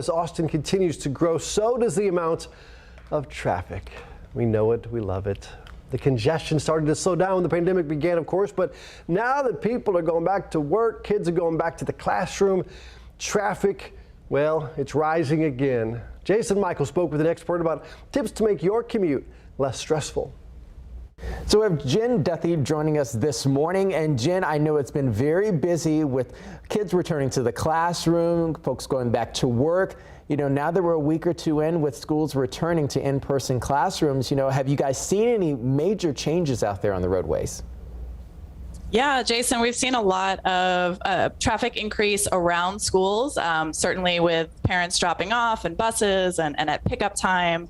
As Austin continues to grow, so does the amount of traffic. We know it, we love it. The congestion started to slow down when the pandemic began, of course, but now that people are going back to work, kids are going back to the classroom, traffic, well, it's rising again. Jason Mikell spoke with an expert about tips to make your commute less stressful. So we have Jen Duthie joining us this morning. And Jen, I know it's been very busy with kids returning to the classroom, folks going back to work. You know, now that we're a week or two in with schools returning to in-person classrooms, you know, have you guys seen any major changes out there on the roadways? Yeah, Jason, we've seen a lot of traffic increase around schools, certainly with parents dropping off and buses and at pickup time.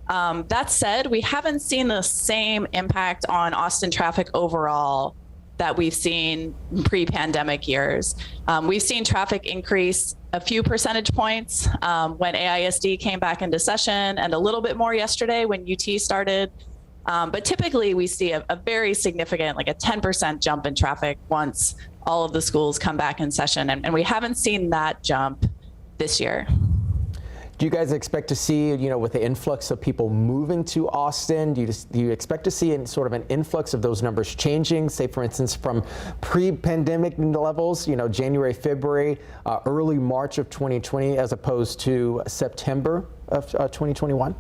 That said, we haven't seen the same impact on Austin traffic overall that we've seen in pre-pandemic years. We've seen traffic increase a few percentage points when AISD came back into session, and a little bit more yesterday when UT started. But typically we see a very significant, like a 10% jump in traffic once all of the schools come back in session. And we haven't seen that jump this year. Do you guys expect to see, you know, with the influx of people moving to Austin, do you expect to see sort of an influx of those numbers changing, say, for instance, from pre-pandemic levels, you know, January, February, early March of 2020, as opposed to September of 2021?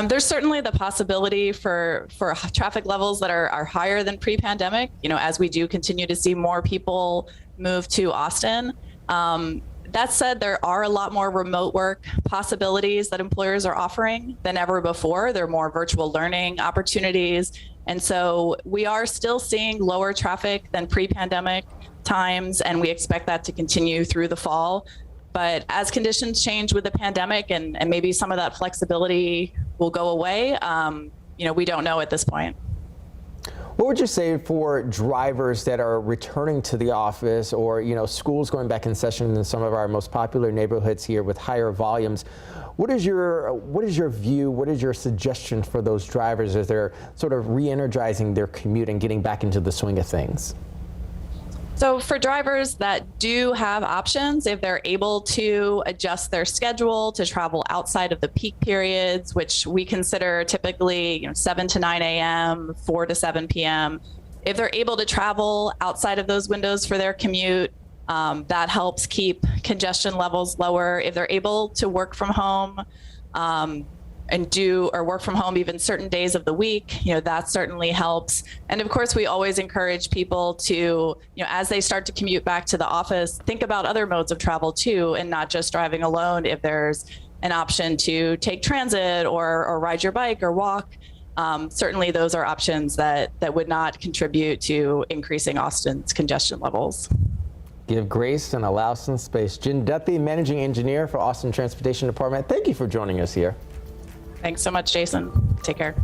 There's certainly the possibility for traffic levels that are higher than pre-pandemic, you know, as we do continue to see more people move to Austin. That said, there are a lot more remote work possibilities that employers are offering than ever before. There are more virtual learning opportunities. And so we are still seeing lower traffic than pre-pandemic times, and we expect that to continue through the fall. But as conditions change with the pandemic and maybe some of that flexibility will go away, you know, we don't know at this point. What would you say for drivers that are returning to the office, or, you know, schools going back in session in some of our most popular neighborhoods here with higher volumes? What is your view? What is your suggestion for those drivers as they're sort of re-energizing their commute and getting back into the swing of things? So for drivers that do have options, if they're able to adjust their schedule to travel outside of the peak periods, which we consider typically, you know, 7 to 9 a.m., 4 to 7 p.m., if they're able to travel outside of those windows for their commute, that helps keep congestion levels lower. If they're able to work from home, and work from home even certain days of the week, you know, that certainly helps. And of course, we always encourage people to, you know, as they start to commute back to the office, think about other modes of travel too, and not just driving alone. If there's an option to take transit or ride your bike or walk, certainly those are options that would not contribute to increasing Austin's congestion levels. Give grace and allow some space. Jen Duthie, Managing Engineer for Austin Transportation Department. Thank you for joining us here. Thanks so much, Jason. Take care.